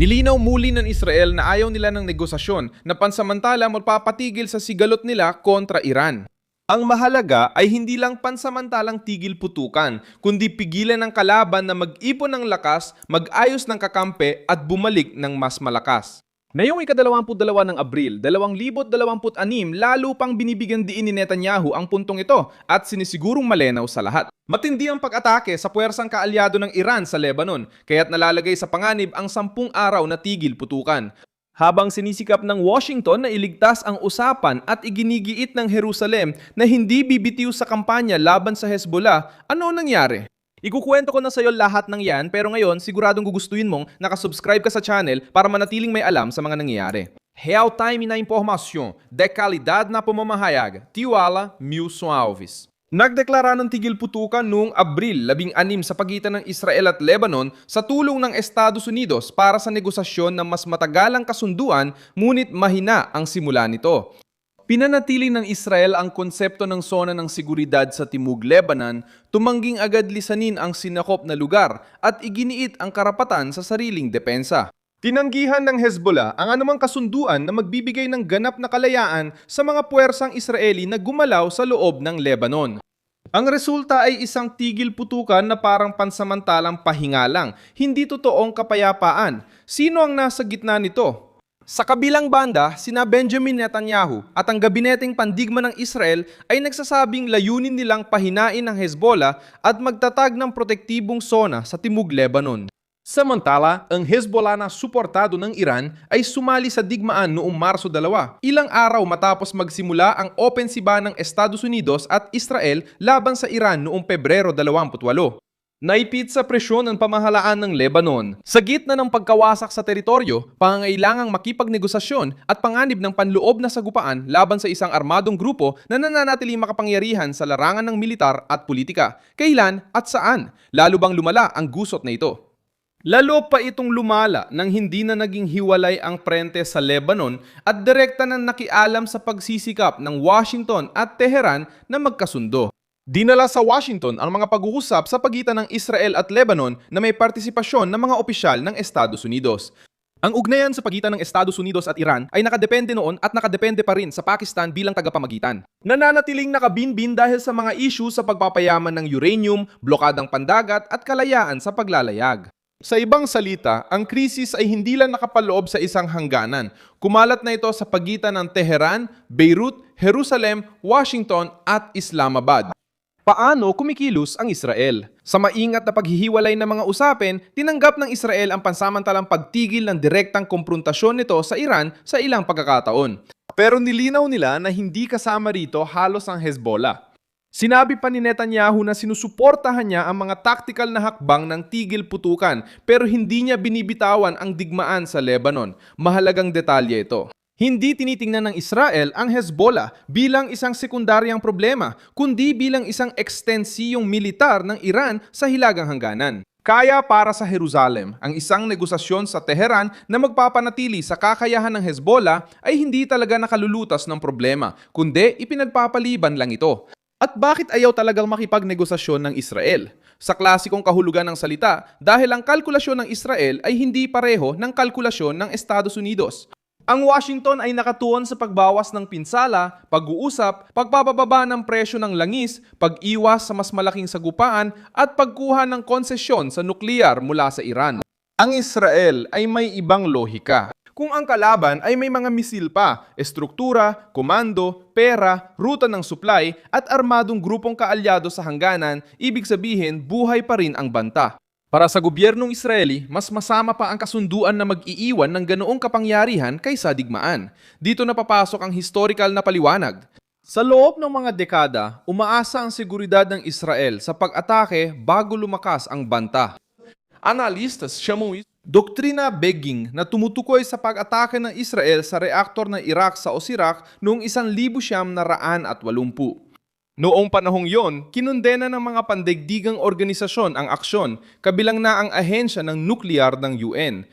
Nilinaw muli ng Israel na ayaw nila ng negosasyon na pansamantala magpapatigil sa sigalot nila kontra Iran. Ang mahalaga ay hindi lang pansamantalang tigil putukan, kundi pigilan ng kalaban na mag-ipon ng lakas, mag-ayos ng kakampi at bumalik ng mas malakas. Ngayong ika-22 ng Abril, 2026, lalo pang binibigyan diin ni Netanyahu ang puntong ito at sinisigurong malinaw sa lahat. Matindi ang pag-atake sa puwersang kaalyado ng Iran sa Lebanon, kaya't nalalagay sa panganib ang 10 araw na tigil putukan. Habang sinisikap ng Washington na iligtas ang usapan at iginigiit ng Jerusalem na hindi bibitiw sa kampanya laban sa Hezbollah, ano nangyari? Ikukwento ko na sa iyo lahat ng yan, pero ngayon siguradong gugustuhin mong nakasubscribe ka sa channel para manatiling may alam sa mga nangyayari. Real time na impormasyon, de kalidad na pamamahayag. Tiwala, Milson Alves. Nagdeklara ng tigil putukan noong Abril 16 sa pagitan ng Israel at Lebanon sa tulong ng Estados Unidos para sa negosasyon ng mas matagalang kasunduan, ngunit mahina ang simula nito. Pinanatili ng Israel ang konsepto ng sona ng seguridad sa Timog Lebanon, tumangging agad lisanin ang sinakop na lugar at iginiit ang karapatan sa sariling depensa. Tinanggihan ng Hezbollah ang anumang kasunduan na magbibigay ng ganap na kalayaan sa mga puwersang Israeli na gumalaw sa loob ng Lebanon. Ang resulta ay isang tigil putukan na parang pansamantalang pahinga lang, hindi totoong kapayapaan. Sino ang nasa gitna nito? Sa kabilang banda, sina Benjamin Netanyahu at ang gabineteng pandigma ng Israel ay nagsasabing layunin nilang pahinain ang Hezbollah at magtatag ng protektibong sona sa Timog Lebanon. Samantala, ang Hezbollah na suportado ng Iran ay sumali sa digmaan noong Marso 2, ilang araw matapos magsimula ang opensiba ng Estados Unidos at Israel laban sa Iran noong Pebrero 28. Naipit sa presyon ang pamahalaan ng Lebanon. Sa gitna ng pagkawasak sa teritoryo, pangangailangang makipagnegosasyon at panganib ng panloob na sagupaan laban sa isang armadong grupo na nananatiling makapangyarihan sa larangan ng militar at politika. Kailan at saan? Lalo bang lumala ang gusot na ito? Lalo pa itong lumala nang hindi na naging hiwalay ang prente sa Lebanon at direkta na nakialam sa pagsisikap ng Washington at Tehran na magkasundo. Dinala sa Washington ang mga pag-uusap sa pagitan ng Israel at Lebanon na may partisipasyon ng mga opisyal ng Estados Unidos. Ang ugnayan sa pagitan ng Estados Unidos at Iran ay nakadepende noon at nakadepende pa rin sa Pakistan bilang tagapamagitan. Nananatiling nakabinbin dahil sa mga issue sa pagpapayaman ng uranium, blokadang pandagat at kalayaan sa paglalayag. Sa ibang salita, ang krisis ay hindi lang nakapaloob sa isang hangganan. Kumalat na ito sa pagitan ng Tehran, Beirut, Jerusalem, Washington at Islamabad. Paano kumikilos ang Israel? Sa maingat na paghihiwalay ng mga usapin, tinanggap ng Israel ang pansamantalang pagtigil ng direktang komprontasyon nito sa Iran sa ilang pagkakataon. Pero nilinaw nila na hindi kasama rito halos ang Hezbollah. Sinabi pa ni Netanyahu na sinusuportahan niya ang mga taktikal na hakbang ng tigil putukan pero hindi niya binibitawan ang digmaan sa Lebanon. Mahalagang detalye ito. Hindi tinitingnan ng Israel ang Hezbollah bilang isang sekundaryang problema, kundi bilang isang ekstensiyong militar ng Iran sa hilagang hangganan. Kaya para sa Jerusalem, ang isang negosasyon sa Tehran na magpapanatili sa kakayahan ng Hezbollah ay hindi talaga nakalulutas ng problema, kundi ipinagpapaliban lang ito. At bakit ayaw talagang makipagnegosasyon ng Israel? Sa klasikong kahulugan ng salita, dahil ang kalkulasyon ng Israel ay hindi pareho ng kalkulasyon ng Estados Unidos. Ang Washington ay nakatuon sa pagbawas ng pinsala, pag-uusap, pagpapababa ng presyo ng langis, pag-iwas sa mas malaking sagupaan at pagkuha ng konsesyon sa nuklear mula sa Iran. Ang Israel ay may ibang lohika. Kung ang kalaban ay may mga misil pa, estruktura, komando, pera, ruta ng supply at armadong grupong kaalyado sa hangganan, ibig sabihin buhay pa rin ang banta. Para sa gobyernong Israeli, mas masama pa ang kasunduan na mag-iiwan ng ganoong kapangyarihan kaysa digmaan. Dito na papasok ang historical na paliwanag. Sa loob ng mga dekada, umaasa ang seguridad ng Israel sa pag-atake bago lumakas ang banta. Analistas chamam isso Doktrina Begin na tumutukoy sa pag-atake ng Israel sa reaktor ng Iraq sa Osirak noong 1980. Noong panahong yon, kinundena ng mga pandaigdigang organisasyon ang aksyon, kabilang na ang ahensya ng nuklear ng UN.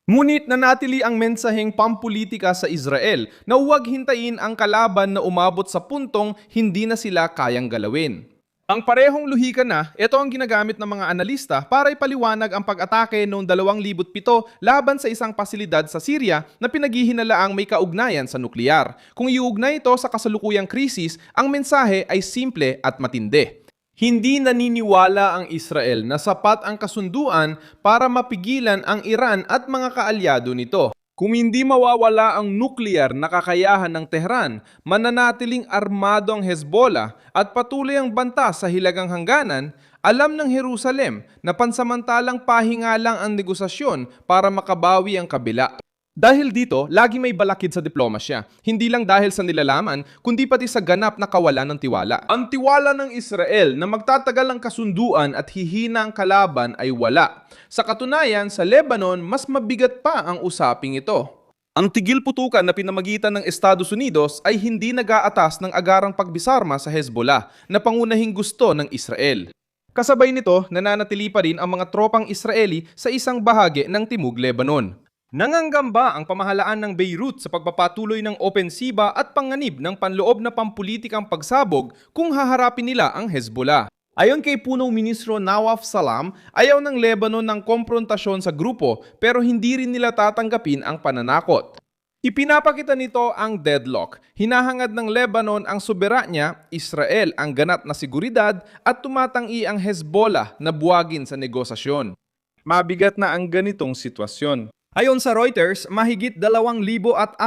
Ngunit nanatili ang mensaheng pampulitika sa Israel na huwag hintayin ang kalaban na umabot sa puntong hindi na sila kayang galawin. Ang parehong luhika na, ito ang ginagamit ng mga analista para ipaliwanag ang pag-atake noong 2007 laban sa isang pasilidad sa Syria na pinaghihinalaang may kaugnayan sa nuklear. Kung iuugnay ito sa kasalukuyang krisis, ang mensahe ay simple at matindi. Hindi naniniwala ang Israel na sapat ang kasunduan para mapigilan ang Iran at mga kaalyado nito. Kung hindi mawawala ang nuclear na kakayahan ng Tehran, mananatiling armado ang Hezbollah at patuloy ang banta sa hilagang hangganan, alam ng Jerusalem na pansamantalang pahinga lang ang negosasyon para makabawi ang kabila. Dahil dito, lagi may balakid sa diplomasya. Hindi lang dahil sa nilalaman, kundi pati sa ganap na kawalan ng tiwala. Ang tiwala ng Israel na magtatagal ang kasunduan at hihina ang kalaban ay wala. Sa katunayan, sa Lebanon, mas mabigat pa ang usaping ito. Ang tigil putukan na pinamagitan ng Estados Unidos ay hindi nag-aatas ng agarang pagbisarma sa Hezbollah na pangunahing gusto ng Israel. Kasabay nito, nananatili pa rin ang mga tropang Israeli sa isang bahagi ng Timog Lebanon. Nanganggamba ang pamahalaan ng Beirut sa pagpapatuloy ng opensiba at panganib ng panloob na pampulitikang pagsabog kung haharapin nila ang Hezbollah. Ayon kay punong ministro Nawaf Salam, ayaw ng Lebanon ng komprontasyon sa grupo pero hindi rin nila tatanggapin ang pananakot. Ipinapakita nito ang deadlock. Hinahangad ng Lebanon ang soberanya, Israel ang ganap na seguridad at tumatangi ang Hezbollah na buwagin sa negosasyon. Mabigat na ang ganitong sitwasyon. Ayon sa Reuters, mahigit 2,400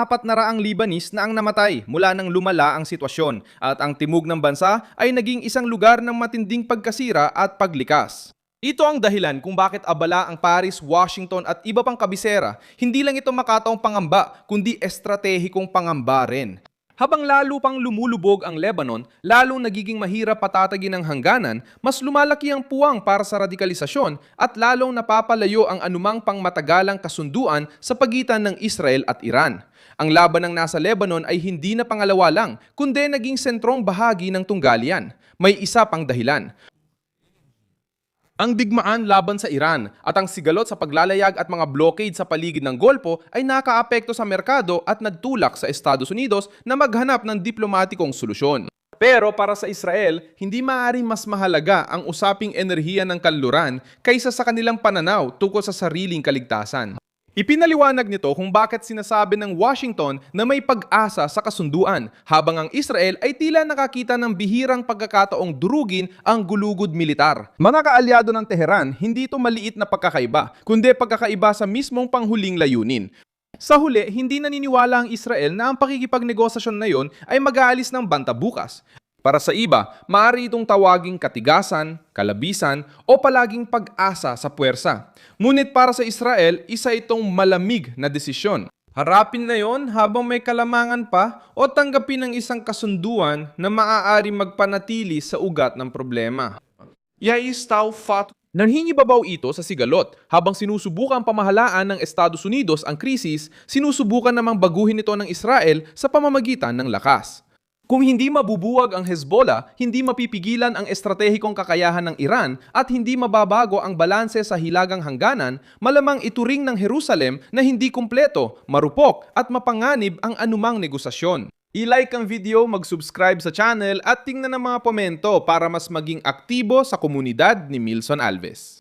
Libanis na ang namatay mula nang lumala ang sitwasyon at ang timog ng bansa ay naging isang lugar ng matinding pagkasira at paglikas. Ito ang dahilan kung bakit abala ang Paris, Washington at iba pang kabisera. Hindi lang ito makataong pangamba, kundi estratehikong pangamba rin. Habang lalo pang lumulubog ang Lebanon, lalong nagiging mahirap patatagin ang hangganan, mas lumalaki ang puwang para sa radikalisasyon at lalong napapalayo ang anumang pangmatagalang kasunduan sa pagitan ng Israel at Iran. Ang laban ng nasa Lebanon ay hindi na pangalawa lang, kundi naging sentrong bahagi ng tunggalian. May isa pang dahilan. Ang digmaan laban sa Iran at ang sigalot sa paglalayag at mga blockade sa paligid ng Golpo ay nakaapekto sa merkado at nagtulak sa Estados Unidos na maghanap ng diplomatikong solusyon. Pero para sa Israel, hindi maaaring mas mahalaga ang usaping enerhiya ng kanluran kaysa sa kanilang pananaw tungkol sa sariling kaligtasan. Ipinaliwanag nito kung bakit sinasabi ng Washington na may pag-asa sa kasunduan, habang ang Israel ay tila nakakita ng bihirang pagkakataong durugin ang gulugod militar. Mga kaalyado ng Tehran, hindi ito maliit na pagkakaiba, kundi pagkakaiba sa mismong panghuling layunin. Sa huli, hindi naniniwala ang Israel na ang pakikipagnegosasyon na yon ay mag-aalis ng banta bukas. Para sa iba, maaari itong tawaging katigasan, kalabisan o palaging pag-asa sa puwersa. Ngunit para sa Israel, isa itong malamig na desisyon. Harapin na yon habang may kalamangan pa o tanggapin ang isang kasunduan na maaari magpanatili sa ugat ng problema. Nangingibabaw ito sa sigalot. Habang sinusubukan pamahalaan ng Estados Unidos ang krisis, sinusubukan namang baguhin ito ng Israel sa pamamagitan ng lakas. Kung hindi mabubuwag ang Hezbollah, hindi mapipigilan ang estratehikong kakayahan ng Iran at hindi mababago ang balanse sa hilagang hangganan, malamang ituring ng Jerusalem na hindi kumpleto, marupok at mapanganib ang anumang negosasyon. I-like ang video, mag-subscribe sa channel at tingnan ang mga komento para mas maging aktibo sa komunidad ni Milson Alves.